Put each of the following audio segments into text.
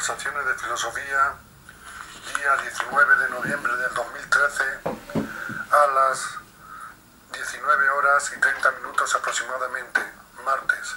Conversaciones de Filosofía, día 19 de noviembre del 2013, a las 19 horas y 30 minutos aproximadamente, martes.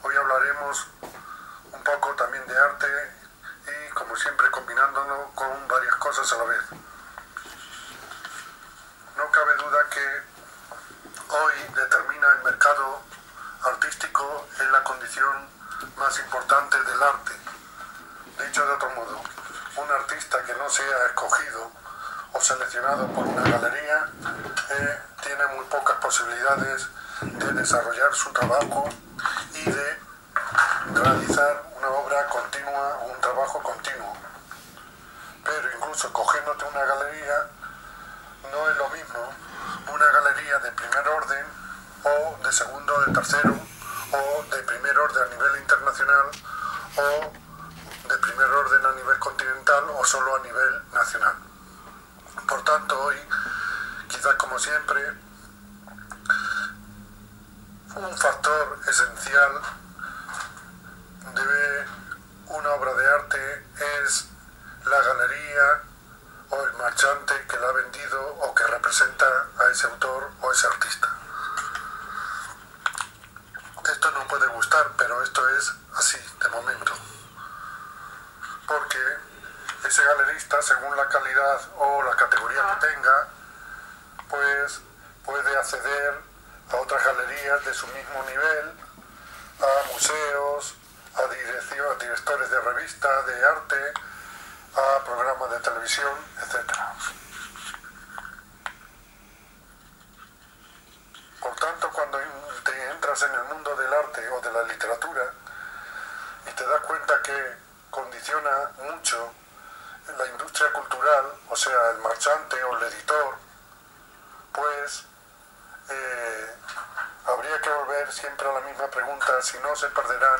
Hoy hablaremos un poco también de arte y, como siempre, combinándolo con varias cosas a la vez. No cabe duda que hoy determina el mercado artístico en la condición más importante del arte. Dicho de otro modo, un artista que no sea escogido o seleccionado por una galería tiene muy pocas posibilidades de desarrollar su trabajo y de realizar una obra continua, un trabajo continuo. Pero incluso cogiéndote una galería, no es lo mismo una galería de primer orden o de segundo, de tercero, o de primer orden a nivel internacional, o de primer orden a nivel continental, o solo a nivel nacional. Por tanto, hoy, quizás como siempre, un factor esencial de una obra de arte es la galería o el marchante que la ha vendido o que representa a ese autor o ese artista. Esto no puede gustar, pero esto es así, de momento. Porque ese galerista, según la calidad o la categoría que tenga, pues puede acceder a otras galerías de su mismo nivel, a museos, a directores de revistas de arte, a programas de televisión, etc. Por tanto, cuando te entras en el mundo del arte o de la literatura y te das cuenta que condiciona mucho la industria cultural, o sea, el marchante o el editor, pues habría que volver siempre a la misma pregunta: si no se perderán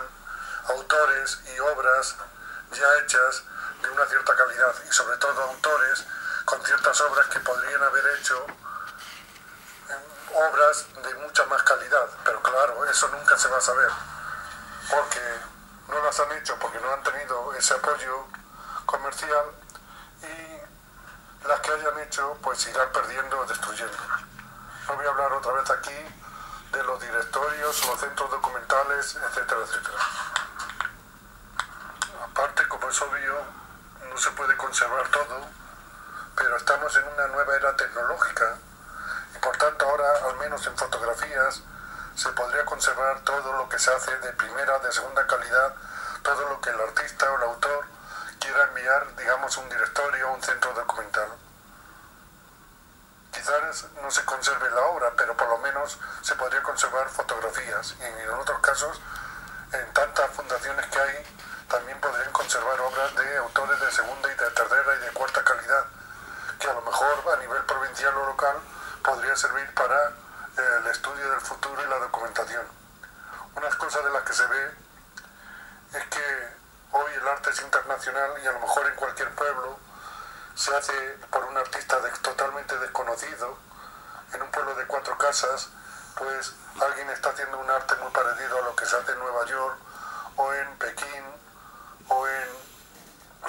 autores y obras ya hechas de una cierta calidad, y sobre todo autores con ciertas obras que podrían haber hecho obras de mucha más calidad. Pero claro, eso nunca se va a saber, porque no las han hecho, porque no han tenido ese apoyo comercial, y las que hayan hecho pues irán perdiendo o destruyendo. No voy a hablar otra vez aquí de los directorios, los centros documentales, etcétera, etcétera. Aparte, como es obvio, no se puede conservar todo, pero estamos en una nueva era tecnológica y por tanto ahora, al menos en fotografías, se podría conservar todo lo que se hace de primera, de segunda calidad, todo lo que el artista o el autor quiera enviar, digamos, a un directorio o un centro documental. Quizás no se conserve la obra, pero por lo menos se podría conservar fotografías, y en otros casos, en tantas fundaciones que hay, también podrían conservar obras de autores de segunda y de tercera y de cuarta calidad, que a lo mejor a nivel provincial o local podría servir para el estudio del futuro y la documentación. Unas cosas de las que se ve es que hoy el arte es internacional, y a lo mejor en cualquier pueblo se hace por un artista totalmente desconocido. En un pueblo de 4 casas, pues alguien está haciendo un arte muy parecido a lo que se hace en Nueva York o en Pekín o en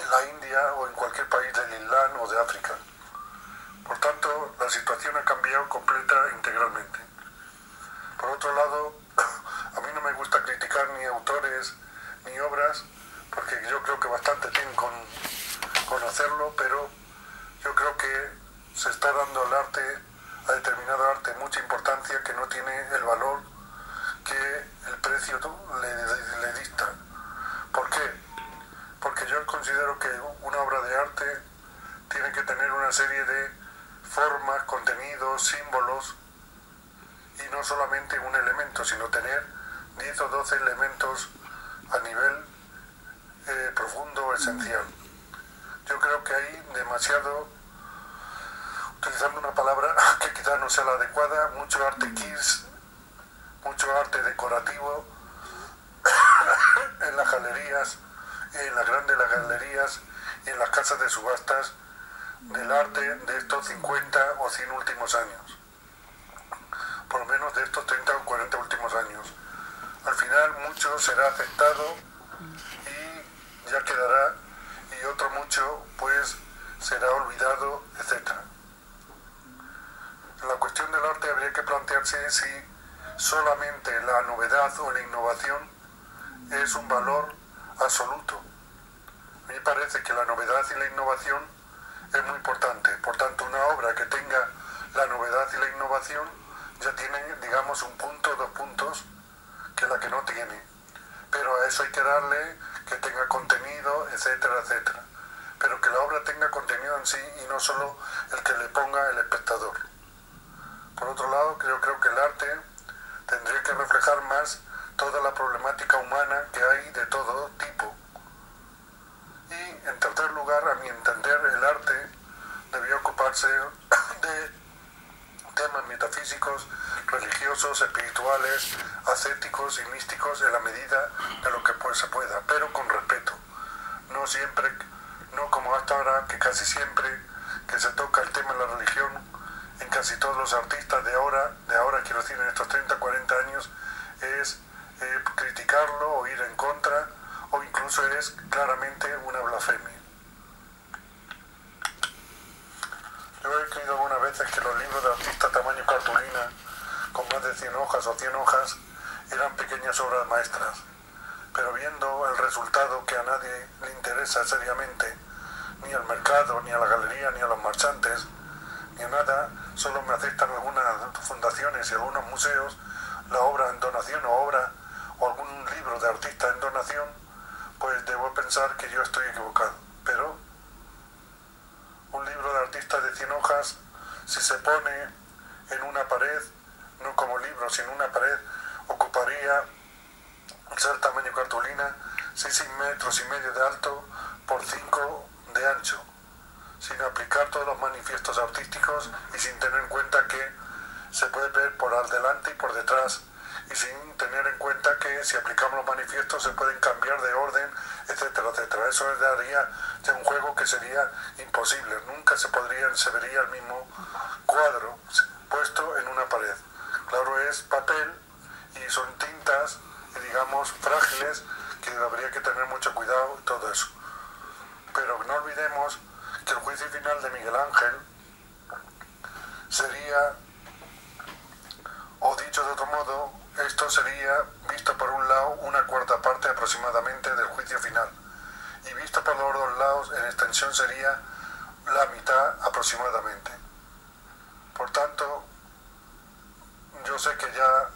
la India o en cualquier país del Islam o de África. Por tanto, la situación ha cambiado completa e integralmente. Por otro lado, a mí no me gusta criticar ni autores ni obras, porque yo creo que bastante tienen con hacerlo, pero yo creo que se está dando al arte, a determinado arte, mucha importancia que no tiene el valor que el precio le dicta. ¿Por qué? Porque yo considero que una obra de arte tiene que tener una serie de formas, contenidos, símbolos, y no solamente un elemento, sino tener 10 o 12 elementos a nivel profundo, esencial. Yo creo que hay demasiado, utilizando una palabra que quizás no sea la adecuada, mucho arte kids, mucho arte decorativo en las galerías, en las grandes galerías y en las casas de subastas del arte de estos 50 o 100 últimos años, por lo menos de estos 30 o 40 últimos años. Al final mucho será aceptado y ya quedará y otro mucho pues será olvidado, etcétera. La cuestión del arte habría que plantearse si solamente la novedad o la innovación es un valor absoluto. A mí me parece que la novedad y la innovación es muy importante. Por tanto, una obra que tenga la novedad y la innovación ya tiene, digamos, un punto, 2 puntos, que la que no tiene. Pero a eso hay que darle que tenga contenido, etcétera, etcétera. Pero que la obra tenga contenido en sí y no solo el que le ponga el espectador. Por otro lado, yo creo que el arte tendría que reflejar más toda la problemática humana que hay de todo tipo. Y, en tercer lugar, a mi entender, el arte debía ocuparse de temas metafísicos, religiosos, espirituales, ascéticos y místicos en la medida de lo que pues se pueda, pero con respeto. No siempre, no como hasta ahora, que casi siempre que se toca el tema de la religión, en casi todos los artistas de ahora quiero decir en estos 30, 40 años, es criticarlo o ir en contra, o incluso es claramente una blasfemia. Yo he creído algunas veces que los libros de artista tamaño cartulina, con más de 100 hojas o 100 hojas, eran pequeñas obras maestras, pero viendo el resultado que a nadie le interesa seriamente, ni al mercado, ni a la galería, ni a los marchantes, ni a nada, solo me aceptan algunas fundaciones y algunos museos la obra en donación o algún libro de artista en donación, pues debo pensar que yo estoy equivocado. Pero un libro de artista de 100 hojas, si se pone en una pared, no como libro, sino una pared, ocuparía ser tamaño cartulina, 6,5 metros de alto por 5 de ancho, sin aplicar todos los manifiestos artísticos y sin tener en cuenta que se puede ver por al delante y por detrás, y sin tener en cuenta que si aplicamos los manifiestos se pueden cambiar de orden, etcétera, etcétera. Eso daría de un juego que sería imposible. Nunca se vería el mismo cuadro puesto en una pared. Claro, es papel y son tintas, digamos, frágiles, que habría que tener mucho cuidado y todo eso. Pero no olvidemos que el juicio final de Miguel Ángel sería, o dicho de otro modo, esto sería visto por un lado una cuarta parte aproximadamente del juicio final, y visto por los dos lados en extensión sería la mitad aproximadamente. Por tanto, yo sé que ya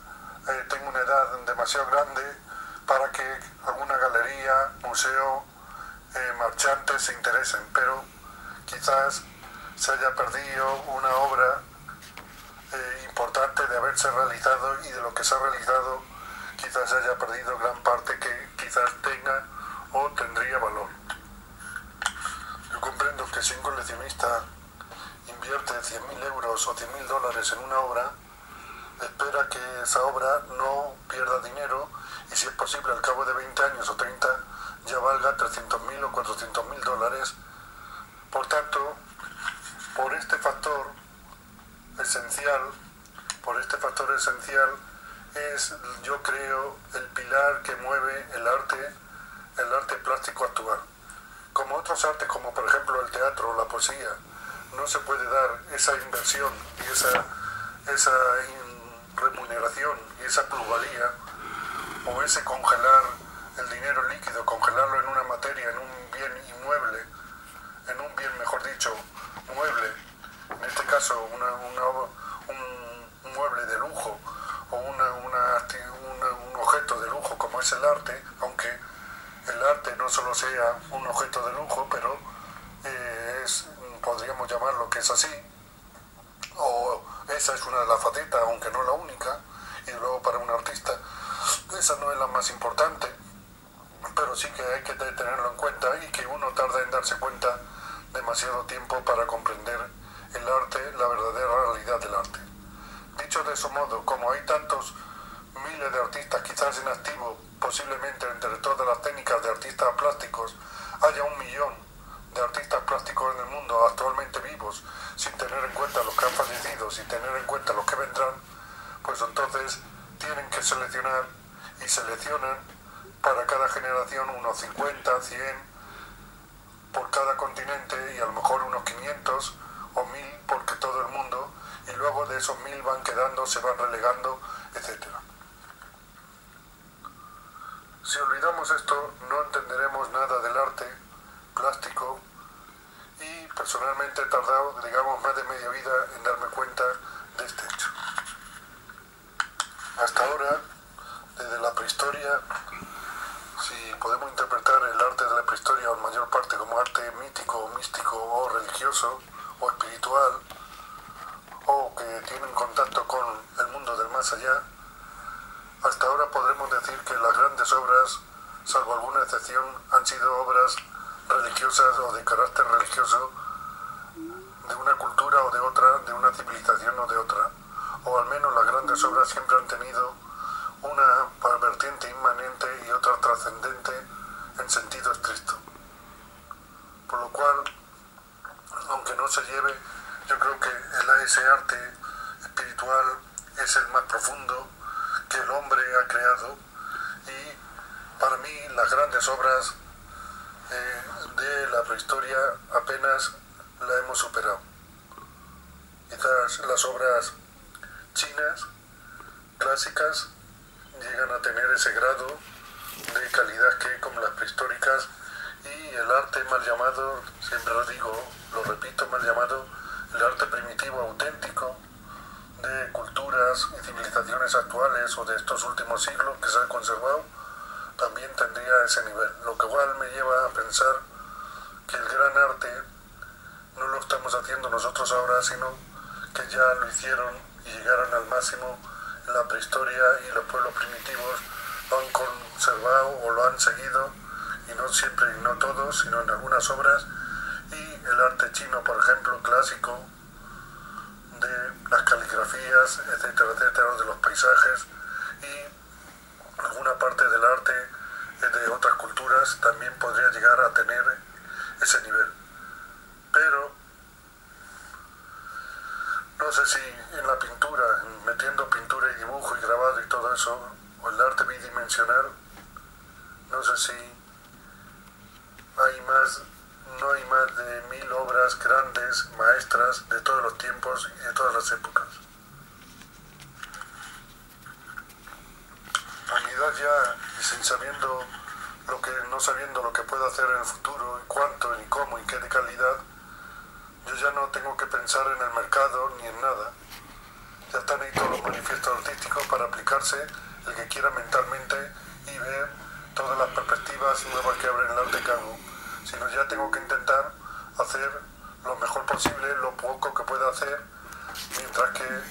tengo una edad demasiado grande para que alguna galería, museo, marchantes se interesen, pero quizás se haya perdido una obra importante de haberse realizado, y de lo que se ha realizado quizás se haya perdido gran parte que quizás tenga o tendría valor. Yo comprendo que si un coleccionista invierte 100.000 euros o 100.000 dólares en una obra, espera que esa obra no pierda dinero, y si es posible al cabo de 20 años o 30 ya valga 300.000 o 400.000 dólares. Por tanto, por este factor esencial es, yo creo, el pilar que mueve el arte plástico actual. Como otros artes, como por ejemplo el teatro o la poesía, no se puede dar esa inversión y esa remuneración y esa plusvalía, o ese congelar el dinero líquido, congelarlo en una materia, en un bien inmueble, en un bien, mejor dicho, mueble, en este caso un mueble de lujo o un objeto de lujo como es el arte, aunque el arte no solo sea un objeto de lujo, pero podríamos llamarlo que es así, o esa es una de las facetas, aunque no la única, y luego para un artista esa no es la más importante, pero sí que hay que tenerlo en cuenta, y que uno tarda en darse cuenta demasiado tiempo para comprender el arte, la verdadera realidad del arte. Dicho de ese modo, como hay tantos miles de artistas quizás en activo, posiblemente entre todas las técnicas de artistas plásticos haya 1 millón de artistas plásticos en el mundo actualmente vivos, sin tener en cuenta los que han fallecido, sin tener en cuenta los que vendrán, pues entonces tienen que seleccionar, y seleccionan para cada generación unos 50, 100 por cada continente y a lo mejor unos 500 o 1000 porque todo el mundo, y luego de esos 1000 van quedando, se van relegando, etcétera. Si olvidamos esto, no entenderemos nada del arte plástico y personalmente he tardado, digamos, más de media vida en darme cuenta de este hecho. Hasta ahora, desde la prehistoria, si podemos interpretar el arte de la prehistoria en mayor parte como arte mítico, místico o religioso o espiritual, o que tienen contacto con el mundo del más allá, hasta ahora podremos decir que las grandes obras, salvo alguna excepción, han sido obras religiosas o de carácter religioso de una cultura o de otra, de una civilización o de otra, o al menos las grandes obras siempre han tenido una vertiente inmanente y otra trascendente en sentido estricto. Por lo cual, aunque no se lleve, yo creo que ese arte espiritual es el más profundo que el hombre ha creado y para mí las grandes obras de la prehistoria apenas la hemos superado. Quizás las obras chinas clásicas llegan a tener ese grado de calidad que como las prehistóricas, y el arte mal llamado, siempre lo digo, lo repito, mal llamado el arte primitivo auténtico de culturas y civilizaciones actuales o de estos últimos siglos que se han conservado, también tendría ese nivel, lo que igual me lleva a pensar que el gran arte no lo estamos haciendo nosotros ahora, sino que ya lo hicieron y llegaron al máximo en la prehistoria y los pueblos primitivos lo han conservado o lo han seguido, y no siempre y no todos, sino en algunas obras, y el arte chino, por ejemplo, clásico, de las caligrafías, etcétera, etcétera, de los paisajes, y alguna parte del arte de otras culturas también podría llegar a tener ese nivel. Pero no sé si en la pintura, metiendo pintura y dibujo y grabado y todo eso, o el arte bidimensional, no sé si no hay más de 1000 obras grandes, maestras, de todos los tiempos y de todas las épocas. A mi edad ya, y sin no sabiendo lo que puedo hacer en el futuro, y cuánto, ni cómo, y qué de calidad, yo ya no tengo que pensar en el mercado ni en nada. Ya están ahí todos los manifiestos artísticos para aplicarse el que quiera mentalmente y ver todas las perspectivas nuevas que abre el arte que hago. Sino ya tengo que intentar hacer lo mejor posible, lo poco que pueda hacer, mientras que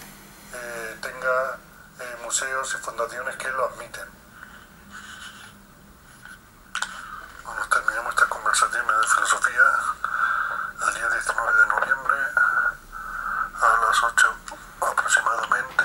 tenga museos y fundaciones que lo admiten. Bueno, terminamos estas conversaciones de filosofía el día 19 de noviembre a las 8 aproximadamente.